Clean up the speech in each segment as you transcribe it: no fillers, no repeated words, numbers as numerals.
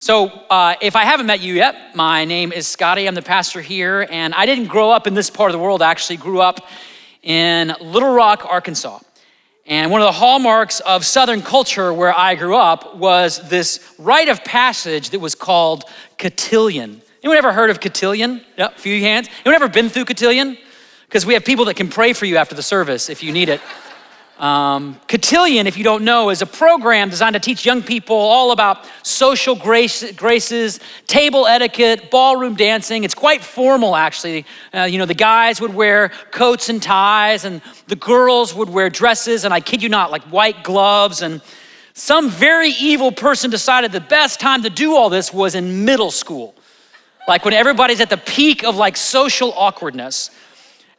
If I haven't met you yet, my name is Scotty. I'm the pastor here, and I didn't grow up in this part of the world. I actually grew up in Little Rock, Arkansas. And one of the hallmarks of Southern culture where I grew up was this rite of passage that was called cotillion. Anyone ever heard of cotillion? Yep, a few hands. Anyone ever been through cotillion? Because we have people that can pray for you after the service if you need it. Cotillion, if you don't know, is a program designed to teach young people all about social graces, table etiquette, ballroom dancing. It's quite formal, actually. The guys would wear coats and ties, and the girls would wear dresses, and I kid you not, like white gloves. And some very evil person decided the best time to do all this was in middle school, like when everybody's at the peak of like social awkwardness.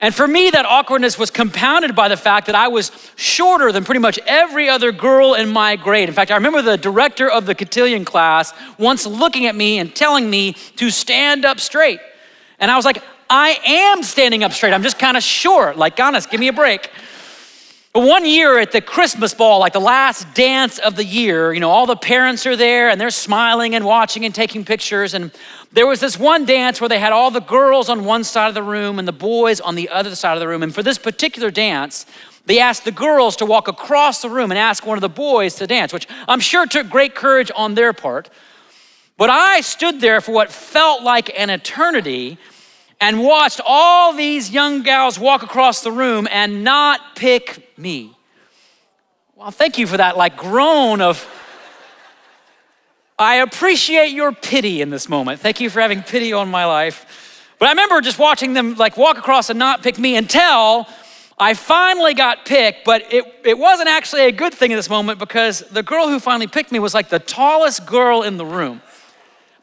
And for me, that awkwardness was compounded by the fact that I was shorter than pretty much every other girl in my grade. In fact, I remember the director of the cotillion class once looking at me and telling me to stand up straight. And I was like, I am standing up straight. I'm just kind of short. Like, honest, give me a break. But one year at the Christmas ball, like the last dance of the year, all the parents are there and they're smiling and watching and taking pictures. And there was this one dance where they had all the girls on one side of the room and the boys on the other side of the room. And for this particular dance, they asked the girls to walk across the room and ask one of the boys to dance, which I'm sure took great courage on their part. But I stood there for what felt like an eternity and watched all these young gals walk across the room and not pick me. Well, thank you for that groan of, I appreciate your pity in this moment. Thank you for having pity on my life. But I remember just watching them walk across and not pick me until I finally got picked, but it wasn't actually a good thing in this moment because the girl who finally picked me was the tallest girl in the room.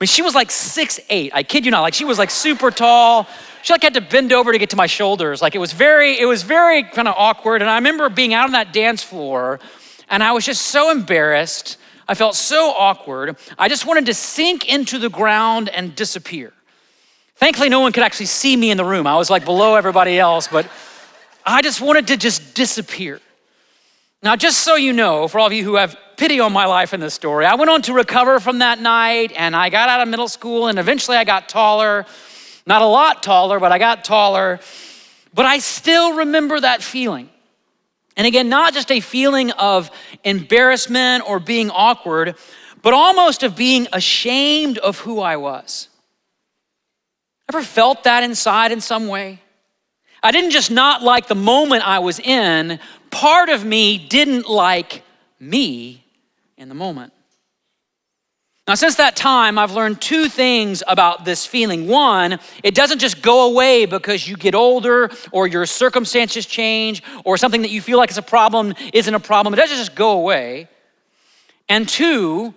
I mean, she was 6'8". I kid you not. She was super tall. She had to bend over to get to my shoulders. It was very kind of awkward. And I remember being out on that dance floor and I was just so embarrassed. I felt so awkward. I just wanted to sink into the ground and disappear. Thankfully, no one could actually see me in the room. I was below everybody else, but I just wanted to just disappear. Now, just so you know, for all of you who have pity on my life in this story, I went on to recover from that night and I got out of middle school and eventually I got taller. Not a lot taller, but I got taller. But I still remember that feeling. And again, not just a feeling of embarrassment or being awkward, but almost of being ashamed of who I was. Ever felt that inside in some way? I didn't just not like the moment I was in, part of me didn't like me in the moment. Now, since that time, I've learned two things about this feeling. One, it doesn't just go away because you get older or your circumstances change or something that you feel like is a problem isn't a problem. It doesn't just go away. And two,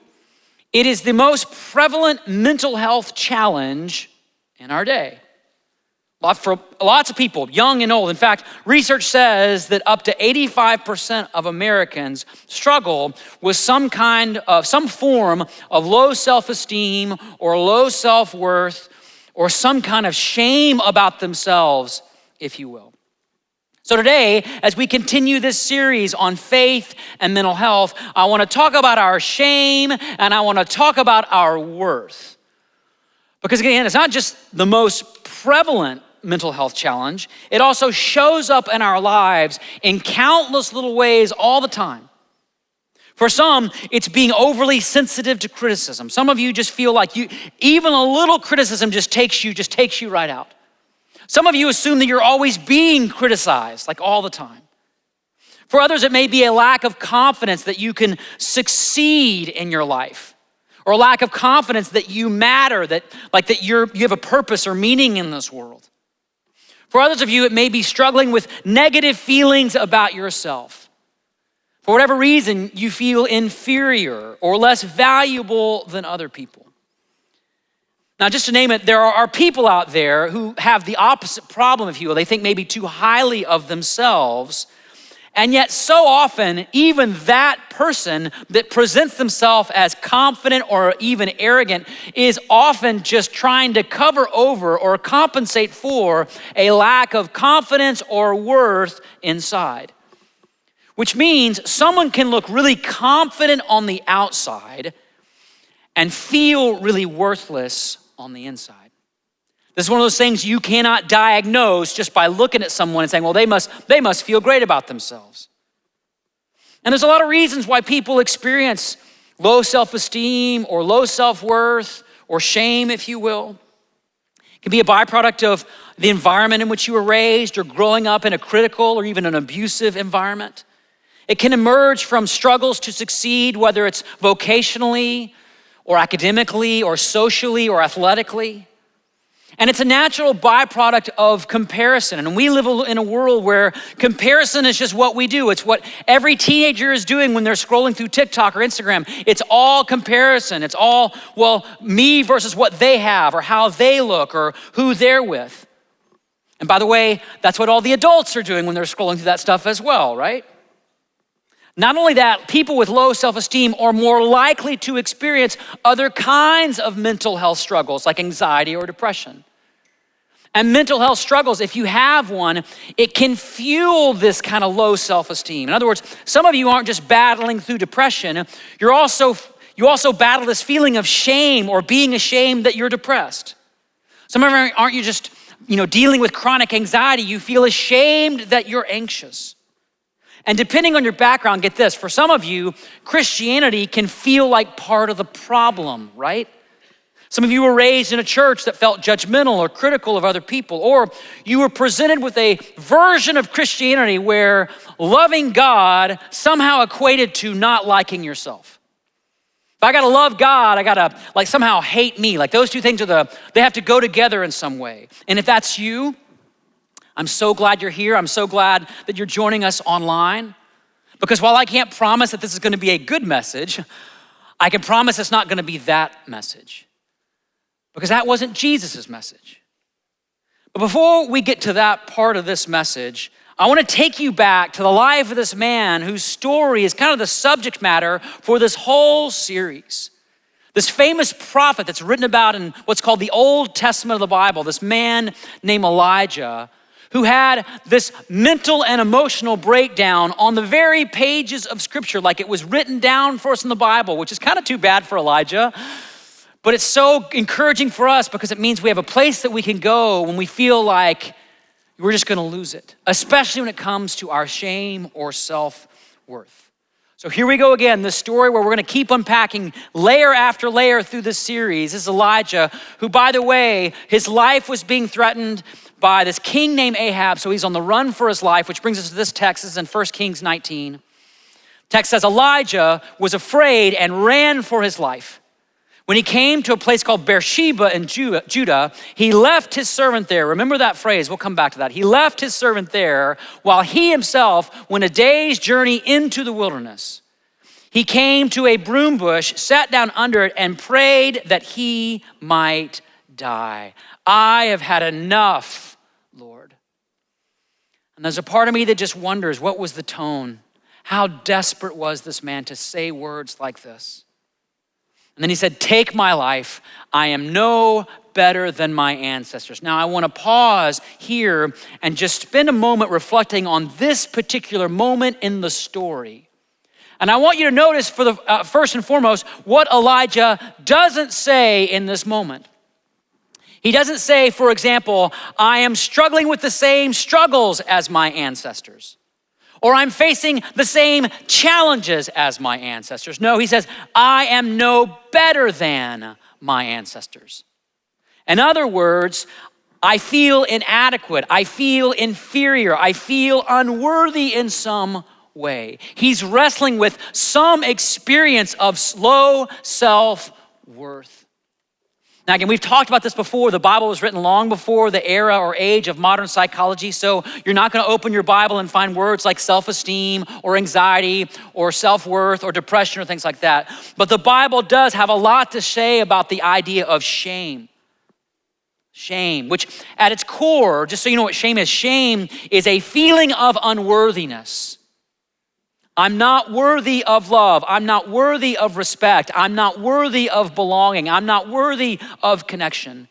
it is the most prevalent mental health challenge in our day. For lots of people, young and old. In fact, research says that up to 85% of Americans struggle with some form of low self-esteem or low self-worth or some kind of shame about themselves, if you will. So today, as we continue this series on faith and mental health, I want to talk about our shame and I want to talk about our worth. Because again, it's not just the most prevalent mental health challenge, it also shows up in our lives in countless little ways all the time. For some, it's being overly sensitive to criticism. Some of you just feel like even a little criticism just takes you right out. Some of you assume that you're always being criticized, all the time. For others, it may be a lack of confidence that you can succeed in your life, or a lack of confidence that you matter, that you have a purpose or meaning in this world. For others of you, it may be struggling with negative feelings about yourself. For whatever reason, you feel inferior or less valuable than other people. Now, just to name it, there are people out there who have the opposite problem, if you will. They think maybe too highly of themselves. And yet so often, even that person that presents themselves as confident or even arrogant is often just trying to cover over or compensate for a lack of confidence or worth inside. Which means someone can look really confident on the outside and feel really worthless on the inside. This is one of those things you cannot diagnose just by looking at someone and saying, well, they must feel great about themselves. And there's a lot of reasons why people experience low self-esteem or low self-worth or shame, if you will. It can be a byproduct of the environment in which you were raised or growing up in a critical or even an abusive environment. It can emerge from struggles to succeed, whether it's vocationally or academically or socially or athletically. And it's a natural byproduct of comparison. And we live in a world where comparison is just what we do. It's what every teenager is doing when they're scrolling through TikTok or Instagram. It's all comparison. It's all, well, me versus what they have or how they look or who they're with. And by the way, that's what all the adults are doing when they're scrolling through that stuff as well, right? Not only that, people with low self-esteem are more likely to experience other kinds of mental health struggles like anxiety or depression. And mental health struggles, if you have one, it can fuel this kind of low self-esteem. In other words, some of you aren't just battling through depression, you also battle this feeling of shame or being ashamed that you're depressed. Some of you aren't you just, dealing with chronic anxiety, you feel ashamed that you're anxious. And depending on your background, get this, for some of you, Christianity can feel like part of the problem, right? Some of you were raised in a church that felt judgmental or critical of other people, or you were presented with a version of Christianity where loving God somehow equated to not liking yourself. If I gotta love God, I gotta somehow hate me. Like those two things they have to go together in some way. And if that's you, I'm so glad you're here. I'm so glad that you're joining us online. Because while I can't promise that this is gonna be a good message, I can promise it's not gonna be that message. Because that wasn't Jesus' message. But before we get to that part of this message, I wanna take you back to the life of this man whose story is kind of the subject matter for this whole series. This famous prophet that's written about in what's called the Old Testament of the Bible, this man named Elijah, who had this mental and emotional breakdown on the very pages of Scripture, like it was written down for us in the Bible, which is kind of too bad for Elijah. But it's so encouraging for us because it means we have a place that we can go when we feel like we're just gonna lose it, especially when it comes to our shame or self-worth. So here we go again, this story where we're gonna keep unpacking layer after layer through this series. This is Elijah, who, by the way, his life was being threatened by this king named Ahab, so he's on the run for his life, which brings us to this text. This is in 1 Kings 19. Text says, Elijah was afraid and ran for his life. When he came to a place called Beersheba in Judah, he left his servant there. Remember that phrase, we'll come back to that. He left his servant there while he himself went a day's journey into the wilderness. He came to a broom bush, sat down under it, and prayed that he might die. I have had enough, Lord. And there's a part of me that just wonders, what was the tone? How desperate was this man to say words like this? And then he said, take my life. I am no better than my ancestors. Now I want to pause here and just spend a moment reflecting on this particular moment in the story. And I want you to notice for the first and foremost, what Elijah doesn't say in this moment. He doesn't say, for example, I am struggling with the same struggles as my ancestors. Or I'm facing the same challenges as my ancestors. No, he says, I am no better than my ancestors. In other words, I feel inadequate. I feel inferior. I feel unworthy in some way. He's wrestling with some experience of low self-worth. Now again, we've talked about this before. The Bible was written long before the era or age of modern psychology, so you're not gonna open your Bible and find words like self-esteem or anxiety or self-worth or depression or things like that. But the Bible does have a lot to say about the idea of shame. Shame, which at its core, just so you know what shame is a feeling of unworthiness. I'm not worthy of love. I'm not worthy of respect. I'm not worthy of belonging. I'm not worthy of connection.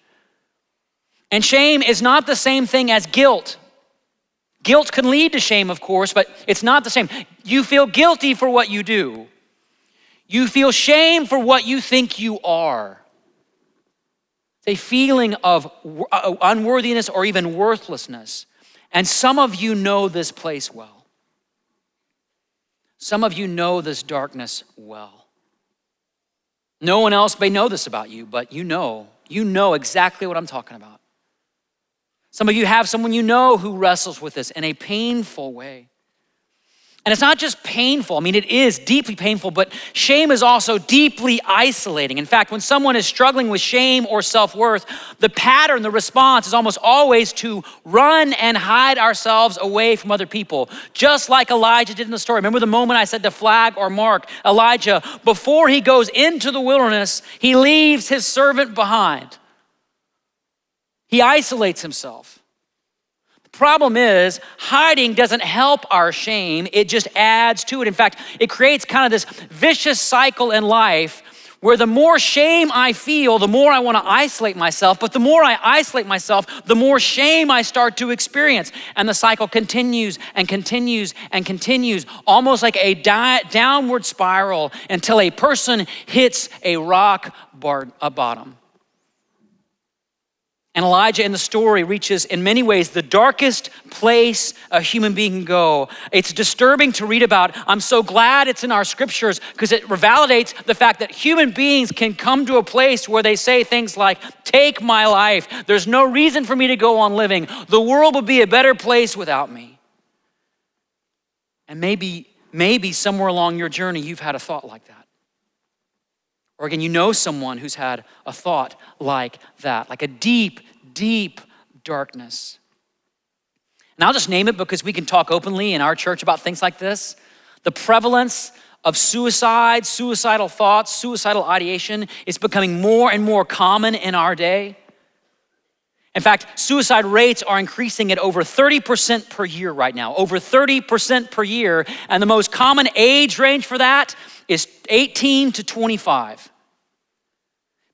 And shame is not the same thing as guilt. Guilt can lead to shame, of course, but it's not the same. You feel guilty for what you do. You feel shame for what you think you are. It's a feeling of unworthiness or even worthlessness. And some of you know this place well. Some of you know this darkness well. No one else may know this about you, but you know exactly what I'm talking about. Some of you have someone you know who wrestles with this in a painful way. And it's not just painful. I mean, it is deeply painful, but shame is also deeply isolating. In fact, when someone is struggling with shame or self-worth, the pattern, the response is almost always to run and hide ourselves away from other people, just like Elijah did in the story. Remember the moment I said to flag or mark Elijah, before he goes into the wilderness, he leaves his servant behind. He isolates himself. Problem is, hiding doesn't help our shame, it just adds to it. In fact, it creates kind of this vicious cycle in life where the more shame I feel, the more I want to isolate myself, but the more I isolate myself, the more shame I start to experience. And the cycle continues and continues and continues, almost like a downward spiral until a person hits a rock bottom. And Elijah in the story reaches, in many ways, the darkest place a human being can go. It's disturbing to read about. I'm so glad it's in our scriptures because it validates the fact that human beings can come to a place where they say things like, take my life. There's no reason for me to go on living. The world would be a better place without me. And maybe somewhere along your journey, you've had a thought like that. Or again, you know someone who's had a thought like that, like a deep, deep darkness. And I'll just name it because we can talk openly in our church about things like this. The prevalence of suicide, suicidal thoughts, suicidal ideation is becoming more and more common in our day. In fact, suicide rates are increasing at over 30% per year right now, over 30% per year. And the most common age range for that is 18 to 25.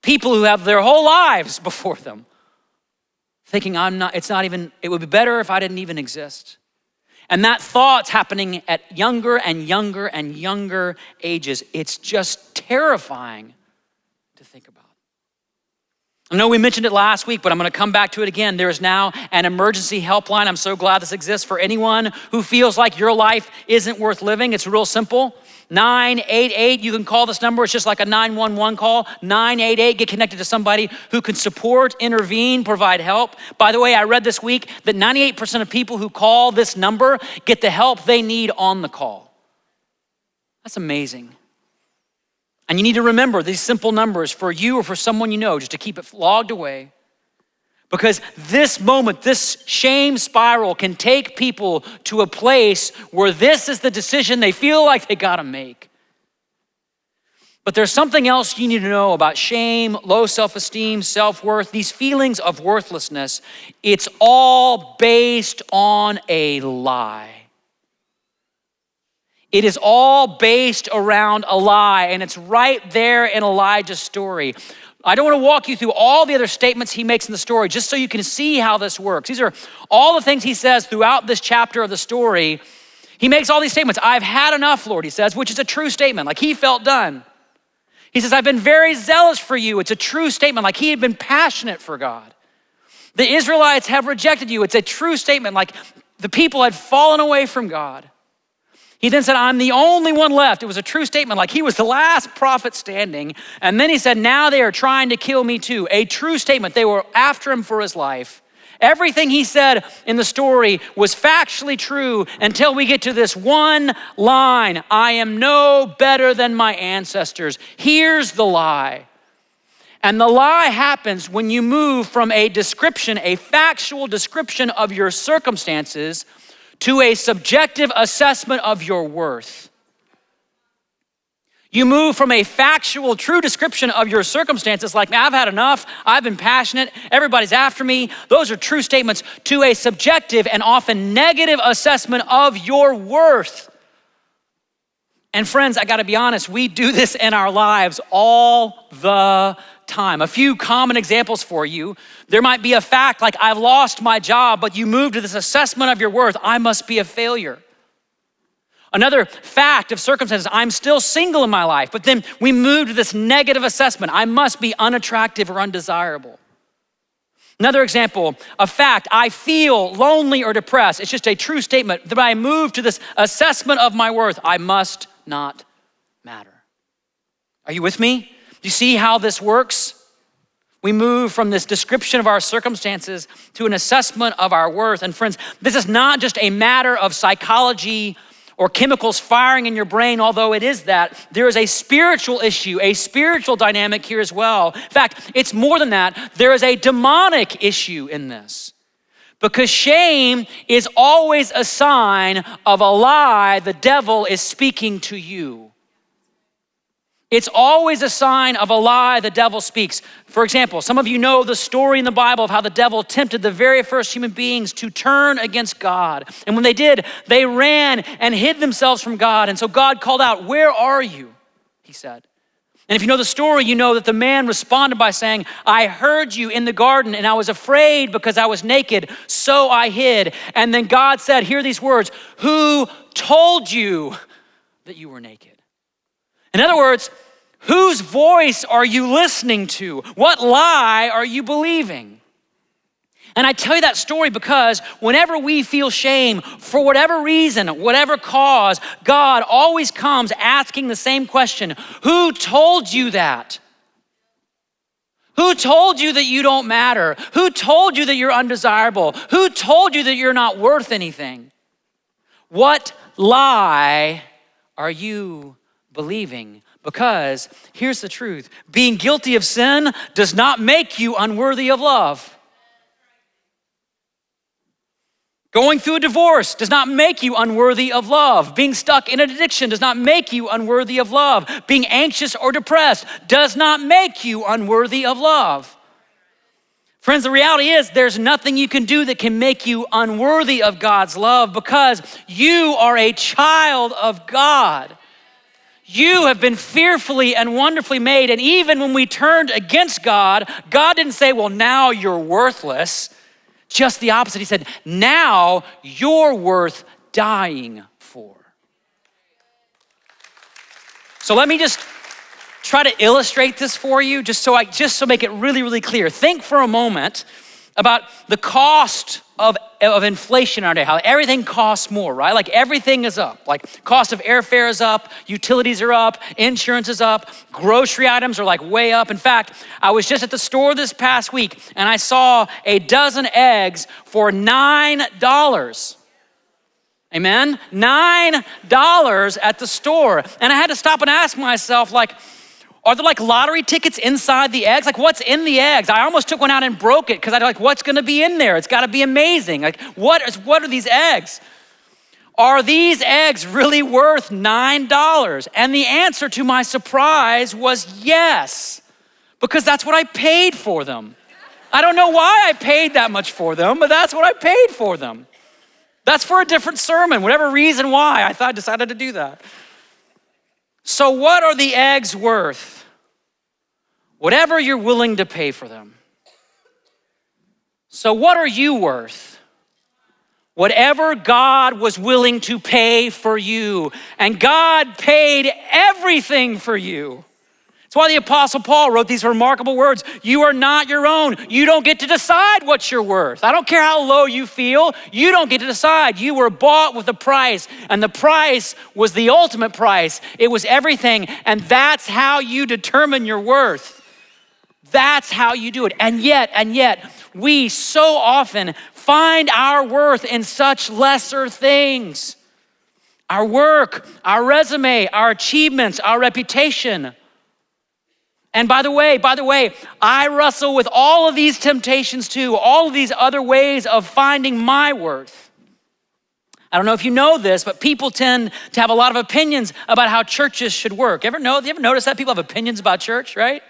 People who have their whole lives before them thinking it would be better if I didn't even exist. And that thought's happening at younger and younger and younger ages. It's just terrifying to think about. I know we mentioned it last week, but I'm gonna come back to it again. There is now an emergency helpline. I'm so glad this exists for anyone who feels like your life isn't worth living. It's real simple. 988, you can call this number. It's just like a 911 call. 988, get connected to somebody who can support, intervene, provide help. By the way, I read this week that 98% of people who call this number get the help they need on the call. That's amazing. And you need to remember these simple numbers for you or for someone you know, just to keep it logged away. Because this moment, this shame spiral can take people to a place where this is the decision they feel like they gotta make. But there's something else you need to know about shame, low self-esteem, self-worth, these feelings of worthlessness. It's all based on a lie. It is all based around a lie, and it's right there in Elijah's story. I don't want to walk you through all the other statements he makes in the story, just so you can see how this works. These are all the things he says throughout this chapter of the story. He makes all these statements. I've had enough, Lord, he says, which is a true statement, like he felt done. He says, I've been very zealous for you. It's a true statement, like he had been passionate for God. The Israelites have rejected you. It's a true statement, like the people had fallen away from God. He then said, I'm the only one left. It was a true statement, like he was the last prophet standing. And then he said, now they are trying to kill me too. A true statement. They were after him for his life. Everything he said in the story was factually true until we get to this one line. I am no better than my ancestors. Here's the lie. And the lie happens when you move from a description, a factual description of your circumstances, to a subjective assessment of your worth. You move from a factual, true description of your circumstances, like, man, I've had enough, I've been passionate, everybody's after me, those are true statements, to a subjective and often negative assessment of your worth. And friends, I gotta be honest, we do this in our lives all the time. A few common examples for you. There might be a fact like I've lost my job, but you move to this assessment of your worth. I must be a failure. Another fact of circumstances, I'm still single in my life, but then we move to this negative assessment. I must be unattractive or undesirable. Another example, a fact, I feel lonely or depressed. It's just a true statement that I move to this assessment of my worth. I must not matter. Are you with me? Do you see how this works? We move from this description of our circumstances to an assessment of our worth. And friends, this is not just a matter of psychology or chemicals firing in your brain, although it is that. There is a spiritual issue, a spiritual dynamic here as well. In fact, it's more than that. There is a demonic issue in this. Because shame is always a sign of a lie the devil is speaking to you. It's always a sign of a lie the devil speaks. For example, some of you know the story in the Bible of how the devil tempted the very first human beings to turn against God. And when they did, they ran and hid themselves from God. And so God called out, "Where are you?" he said. And if you know the story, you know that the man responded by saying, "I heard you in the garden and I was afraid because I was naked, so I hid." And then God said, hear these words, "Who told you that you were naked?" In other words, whose voice are you listening to? What lie are you believing? And I tell you that story because whenever we feel shame, for whatever reason, whatever cause, God always comes asking the same question. Who told you that? Who told you that you don't matter? Who told you that you're undesirable? Who told you that you're not worth anything? What lie are you believing? Because here's the truth. Being guilty of sin does not make you unworthy of love. Going through a divorce does not make you unworthy of love. Being stuck in an addiction does not make you unworthy of love. Being anxious or depressed does not make you unworthy of love. Friends, the reality is there's nothing you can do that can make you unworthy of God's love because you are a child of God. You have been fearfully and wonderfully made. And even when we turned against God, God didn't say, well, now you're worthless. Just the opposite. He said, now you're worth dying for. So let me just try to illustrate this for you, just so make it really, really clear. Think for a moment about the cost of inflation in our day, how everything costs more, right? Like everything is up. Like cost of airfare is up, utilities are up, insurance is up, grocery items are like way up. In fact, I was just at the store this past week and I saw a dozen eggs for $9. Amen? $9 at the store. And I had to stop and ask myself, like, are there like lottery tickets inside the eggs? Like what's in the eggs? I almost took one out and broke it because I was like, what's gonna be in there? It's gotta be amazing. Like what are these eggs? Are these eggs really worth $9? And the answer to my surprise was yes, because that's what I paid for them. I don't know why I paid that much for them, but that's what I paid for them. That's for a different sermon, whatever reason why I decided to do that. So what are the eggs worth? Whatever you're willing to pay for them. So what are you worth? Whatever God was willing to pay for you. And God paid everything for you. That's why the Apostle Paul wrote these remarkable words. You are not your own. You don't get to decide what you're worth. I don't care how low you feel. You don't get to decide. You were bought with a price, and the price was the ultimate price. It was everything, and that's how you determine your worth. That's how you do it. And yet, we so often find our worth in such lesser things. Our work, our resume, our achievements, our reputation. And by the way, I wrestle with all of these temptations too, all of these other ways of finding my worth. I don't know if you know this, but people tend to have a lot of opinions about how churches should work. You ever notice that people have opinions about church, right?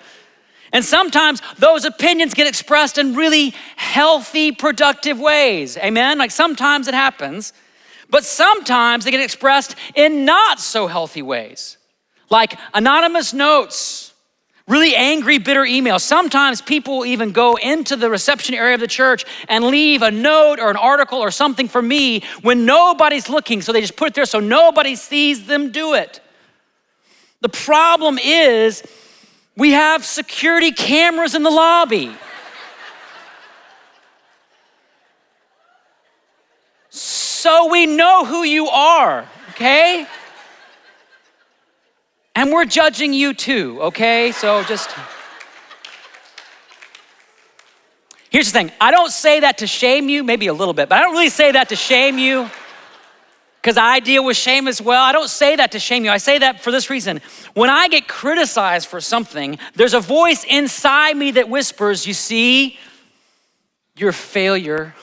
And sometimes those opinions get expressed in really healthy, productive ways. Amen? Like sometimes it happens, but sometimes they get expressed in not so healthy ways. Like anonymous notes really angry, bitter emails. Sometimes people even go into the reception area of the church and leave a note or an article or something for me when nobody's looking. So they just put it there so nobody sees them do it. The problem is we have security cameras in the lobby. So we know who you are, okay? And we're judging you too, okay? So just, here's the thing. I don't say that to shame you, maybe a little bit, but I don't really say that to shame you because I deal with shame as well. I don't say that to shame you. I say that for this reason. When I get criticized for something, there's a voice inside me that whispers, you see, you're a failure.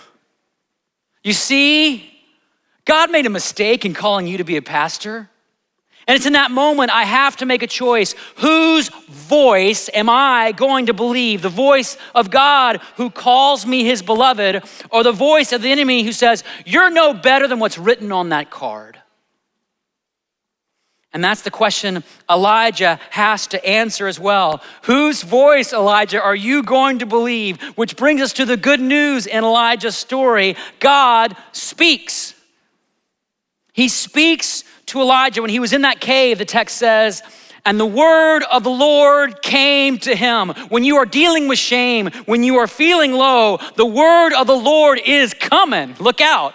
You see, God made a mistake in calling you to be a pastor. And it's in that moment I have to make a choice. Whose voice am I going to believe? The voice of God who calls me his beloved, or the voice of the enemy who says, you're no better than what's written on that card? And that's the question Elijah has to answer as well. Whose voice, Elijah, are you going to believe? Which brings us to the good news in Elijah's story. God speaks. He speaks to Elijah when he was in that cave, the text says, and the word of the Lord came to him. When you are dealing with shame, when you are feeling low, the word of the Lord is coming. Look out.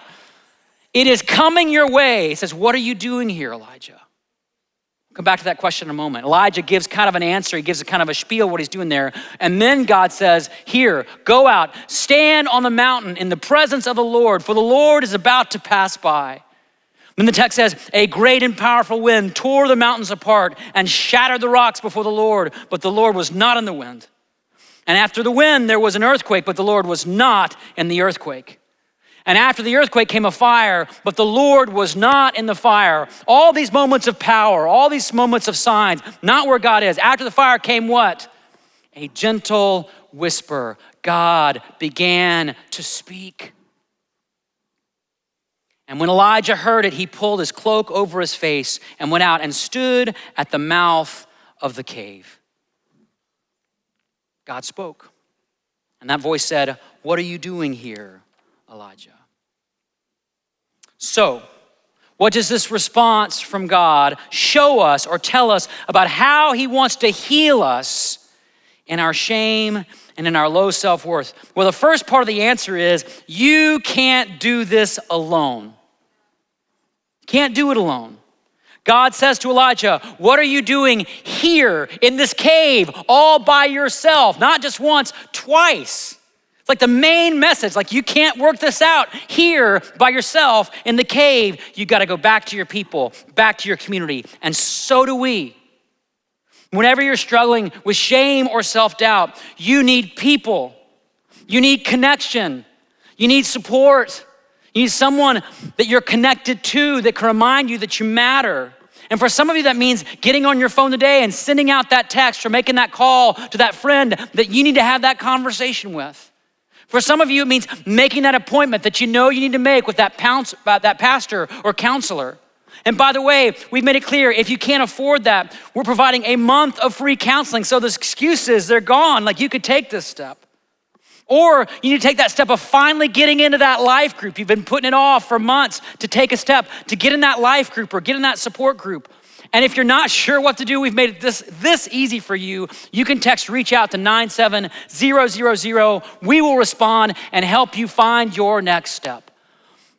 It is coming your way. He says, what are you doing here, Elijah? We'll come back to that question in a moment. Elijah gives kind of an answer. He gives a kind of a spiel what he's doing there. And then God says, here, go out, stand on the mountain in the presence of the Lord, for the Lord is about to pass by. Then the text says, a great and powerful wind tore the mountains apart and shattered the rocks before the Lord, but the Lord was not in the wind. And after the wind, there was an earthquake, but the Lord was not in the earthquake. And after the earthquake came a fire, but the Lord was not in the fire. All these moments of power, all these moments of signs, not where God is. After the fire came what? A gentle whisper. God began to speak. And when Elijah heard it, he pulled his cloak over his face and went out and stood at the mouth of the cave. God spoke. And that voice said, what are you doing here, Elijah? So, what does this response from God show us or tell us about how he wants to heal us in our shame and in our low self-worth? Well, the first part of the answer is you can't do this alone. Can't do it alone. God says to Elijah, what are you doing here in this cave all by yourself? Not just once, twice. It's like the main message, like you can't work this out here by yourself in the cave. You got to go back to your people, back to your community. And so do we. Whenever you're struggling with shame or self-doubt, you need people. You need connection. You need support. You need someone that you're connected to that can remind you that you matter. And for some of you, that means getting on your phone today and sending out that text or making that call to that friend that you need to have that conversation with. For some of you, it means making that appointment that you know you need to make with that pastor or counselor. And by the way, we've made it clear, if you can't afford that, we're providing a month of free counseling. So those excuses, they're gone. Like you could take this step. Or you need to take that step of finally getting into that life group. You've been putting it off for months to take a step to get in that life group or get in that support group. And if you're not sure what to do, we've made it this easy for you. You can text reach out to 97000. We will respond and help you find your next step.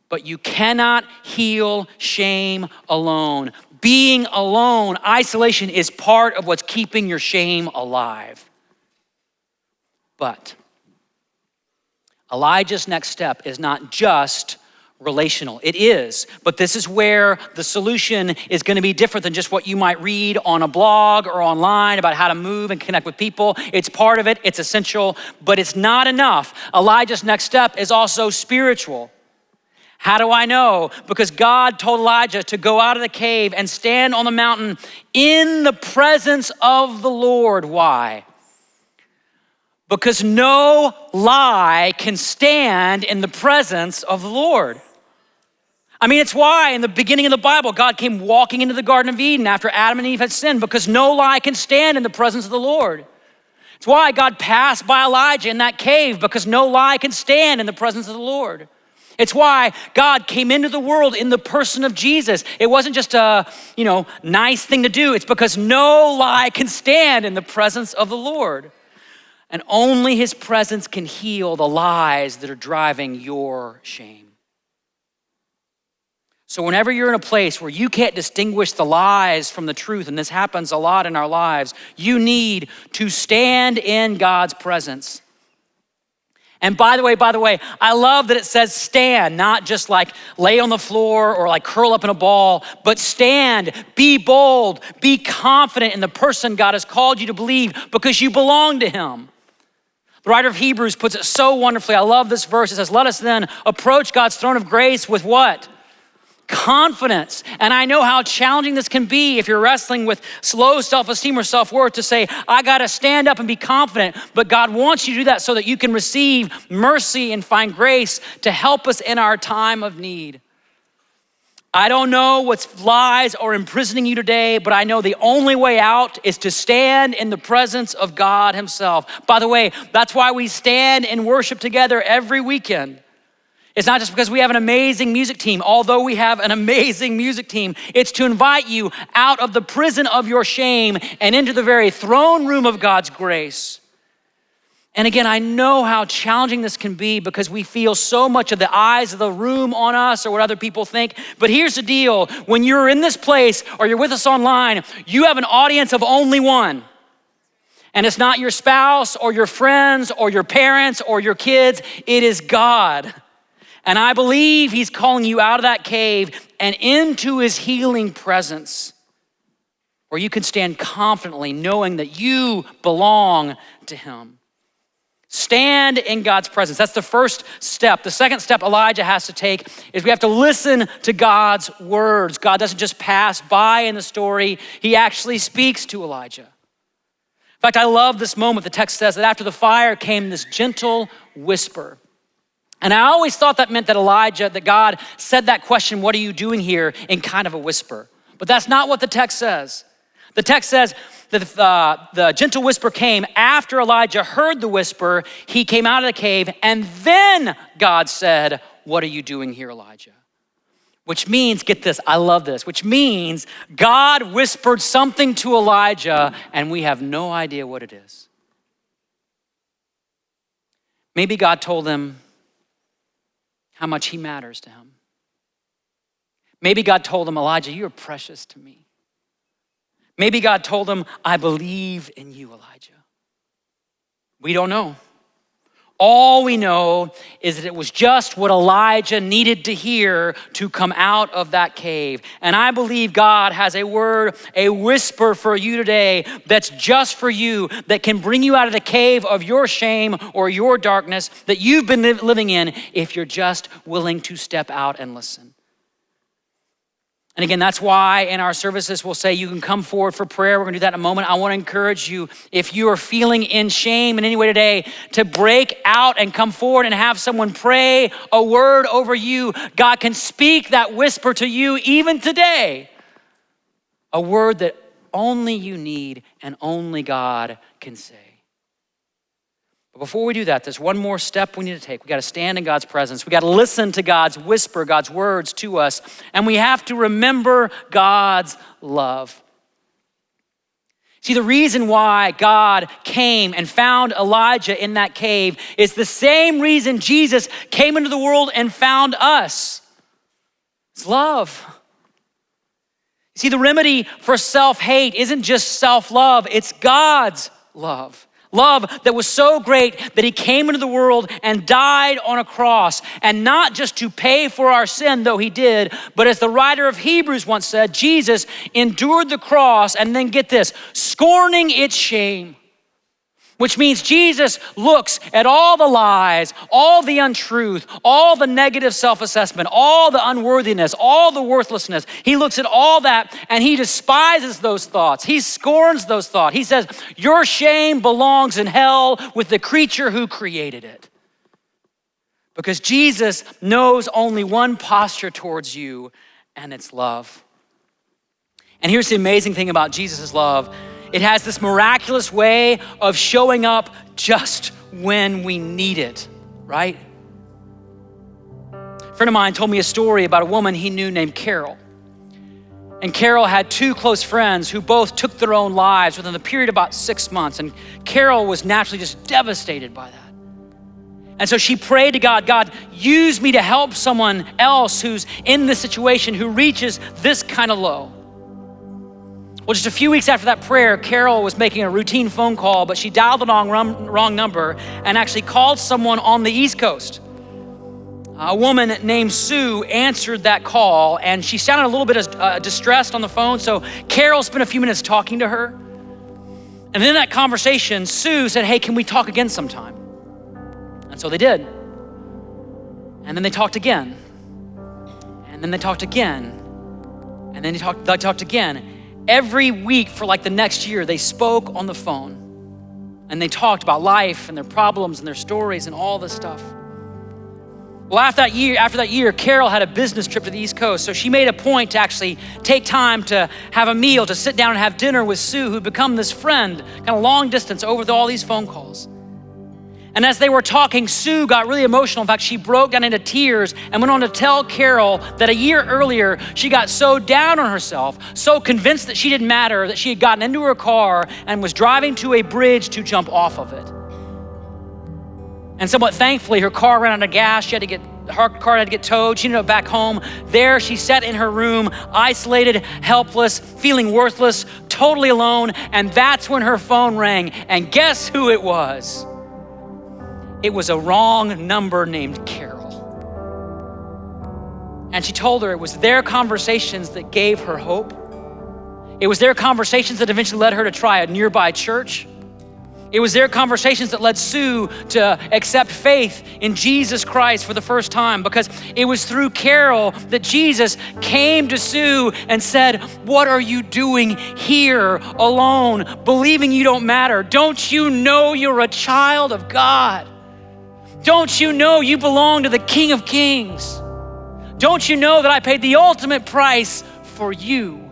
But you cannot heal shame alone. Being alone, isolation is part of what's keeping your shame alive. But Elijah's next step is not just relational. It is, but this is where the solution is going to be different than just what you might read on a blog or online about how to move and connect with people. It's part of it, it's essential, but it's not enough. Elijah's next step is also spiritual. How do I know? Because God told Elijah to go out of the cave and stand on the mountain in the presence of the Lord. Why? Because no lie can stand in the presence of the Lord. I mean, it's why in the beginning of the Bible, God came walking into the Garden of Eden after Adam and Eve had sinned, because no lie can stand in the presence of the Lord. It's why God passed by Elijah in that cave, because no lie can stand in the presence of the Lord. It's why God came into the world in the person of Jesus. It wasn't just a, nice thing to do. It's because no lie can stand in the presence of the Lord. And only his presence can heal the lies that are driving your shame. So whenever you're in a place where you can't distinguish the lies from the truth, and this happens a lot in our lives, you need to stand in God's presence. And by the way, I love that it says stand, not just like lay on the floor or like curl up in a ball, but stand, be bold, be confident in the person God has called you to believe, because you belong to him. The writer of Hebrews puts it so wonderfully. I love this verse. It says, let us then approach God's throne of grace with what? Confidence. And I know how challenging this can be if you're wrestling with low self-esteem or self-worth, to say, I gotta stand up and be confident. But God wants you to do that so that you can receive mercy and find grace to help us in our time of need. I don't know what's lies or imprisoning you today, but I know the only way out is to stand in the presence of God himself. By the way, that's why we stand and worship together every weekend. It's not just because we have an amazing music team, although we have an amazing music team. It's to invite you out of the prison of your shame and into the very throne room of God's grace. And again, I know how challenging this can be because we feel so much of the eyes of the room on us or what other people think. But here's the deal. When you're in this place or you're with us online, you have an audience of only one. And it's not your spouse or your friends or your parents or your kids. It is God. And I believe he's calling you out of that cave and into his healing presence, where you can stand confidently knowing that you belong to him. Stand in God's presence. That's the first step. The second step Elijah has to take is we have to listen to God's words. God doesn't just pass by in the story. He actually speaks to Elijah. In fact, I love this moment. The text says that after the fire came this gentle whisper. And I always thought that meant that God said that question, what are you doing here, in kind of a whisper. But that's not what the text says. The text says that the gentle whisper came after Elijah heard the whisper. He came out of the cave, and then God said, what are you doing here, Elijah? Which means, get this, I love this, which means God whispered something to Elijah, and we have no idea what it is. Maybe God told him how much he matters to him. Maybe God told him, Elijah, you're precious to me. Maybe God told him, I believe in you, Elijah. We don't know. All we know is that it was just what Elijah needed to hear to come out of that cave. And I believe God has a word, a whisper for you today that's just for you, that can bring you out of the cave of your shame or your darkness that you've been living in, if you're just willing to step out and listen. And again, that's why in our services we'll say you can come forward for prayer. We're gonna do that in a moment. I wanna encourage you, if you are feeling in shame in any way today, to break out and come forward and have someone pray a word over you. God can speak that whisper to you even today. A word that only you need and only God can say. But before we do that, there's one more step we need to take. We gotta stand in God's presence. We gotta listen to God's whisper, God's words to us. And we have to remember God's love. See, the reason why God came and found Elijah in that cave is the same reason Jesus came into the world and found us. It's love. See, the remedy for self-hate isn't just self-love, it's God's love. Love that was so great that he came into the world and died on a cross, and not just to pay for our sin, though he did, but as the writer of Hebrews once said, Jesus endured the cross, and then get this, scorning its shame. Which means Jesus looks at all the lies, all the untruth, all the negative self-assessment, all the unworthiness, all the worthlessness. He looks at all that and he despises those thoughts. He scorns those thoughts. He says, your shame belongs in hell with the creature who created it. Because Jesus knows only one posture towards you, and it's love. And here's the amazing thing about Jesus' love. It has this miraculous way of showing up just when we need it, right? A friend of mine told me a story about a woman he knew named Carol. And Carol had two close friends who both took their own lives within the period of about 6 months. And Carol was naturally just devastated by that. And so she prayed to God, God, use me to help someone else who's in this situation, who reaches this kind of low. Well, just a few weeks after that prayer, Carol was making a routine phone call, but she dialed the wrong number and actually called someone on the East Coast. A woman named Sue answered that call, and she sounded a little bit distressed on the phone, so Carol spent a few minutes talking to her. And in that conversation, Sue said, hey, can we talk again sometime? And so they did. And then they talked again. And then they talked again. And then they talked again. Every week for like the next year, they spoke on the phone. And they talked about life and their problems and their stories and all this stuff. Well, after that year, Carol had a business trip to the East Coast, so she made a point to actually take time to have a meal, to sit down and have dinner with Sue, who'd become this friend, kind of long distance over all these phone calls. And as they were talking, Sue got really emotional. In fact, she broke down into tears and went on to tell Carol that a year earlier, she got so down on herself, so convinced that she didn't matter, that she had gotten into her car and was driving to a bridge to jump off of it. And somewhat thankfully, her car ran out of gas. Her car had to get towed. She ended up back home. There she sat in her room, isolated, helpless, feeling worthless, totally alone. And that's when her phone rang. And guess who it was? It was a wrong number named Carol. And she told her it was their conversations that gave her hope. It was their conversations that eventually led her to try a nearby church. It was their conversations that led Sue to accept faith in Jesus Christ for the first time, because it was through Carol that Jesus came to Sue and said, what are you doing here alone, believing you don't matter? Don't you know you're a child of God? Don't you know you belong to the King of Kings? Don't you know that I paid the ultimate price for you?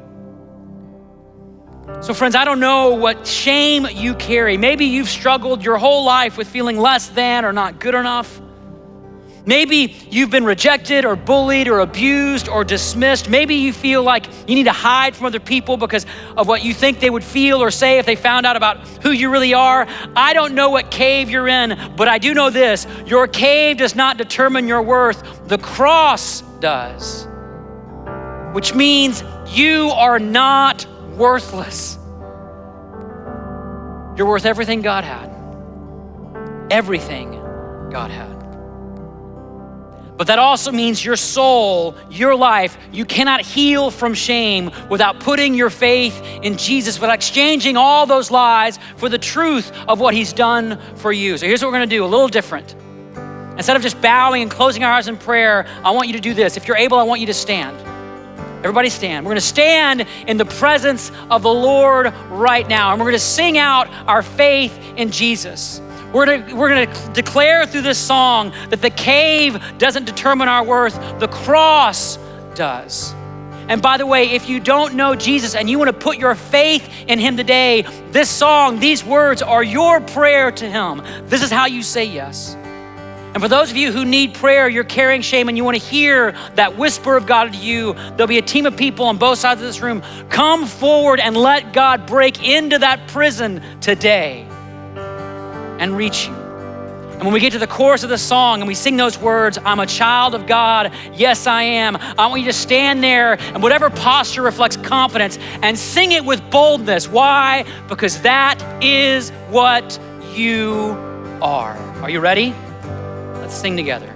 So friends, I don't know what shame you carry. Maybe you've struggled your whole life with feeling less than or not good enough. Maybe you've been rejected or bullied or abused or dismissed. Maybe you feel like you need to hide from other people because of what you think they would feel or say if they found out about who you really are. I don't know what cave you're in, but I do know this. Your cave does not determine your worth. The cross does, which means you are not worthless. You're worth everything God had. Everything God had. But that also means your soul, your life, you cannot heal from shame without putting your faith in Jesus, without exchanging all those lies for the truth of what he's done for you. So here's what we're gonna do, a little different. Instead of just bowing and closing our eyes in prayer, I want you to do this. If you're able, I want you to stand. Everybody stand. We're gonna stand in the presence of the Lord right now, and we're gonna sing out our faith in Jesus. We're gonna declare through this song that the cave doesn't determine our worth, the cross does. And by the way, if you don't know Jesus and you wanna put your faith in him today, this song, these words are your prayer to him. This is how you say yes. And for those of you who need prayer, you're carrying shame and you wanna hear that whisper of God to you, there'll be a team of people on both sides of this room. Come forward and let God break into that prison today and reach you. And when we get to the chorus of the song and we sing those words, I'm a child of God, yes I am, I want you to stand there and whatever posture reflects confidence and sing it with boldness. Why? Because that is what you are. Are you ready? Let's sing together.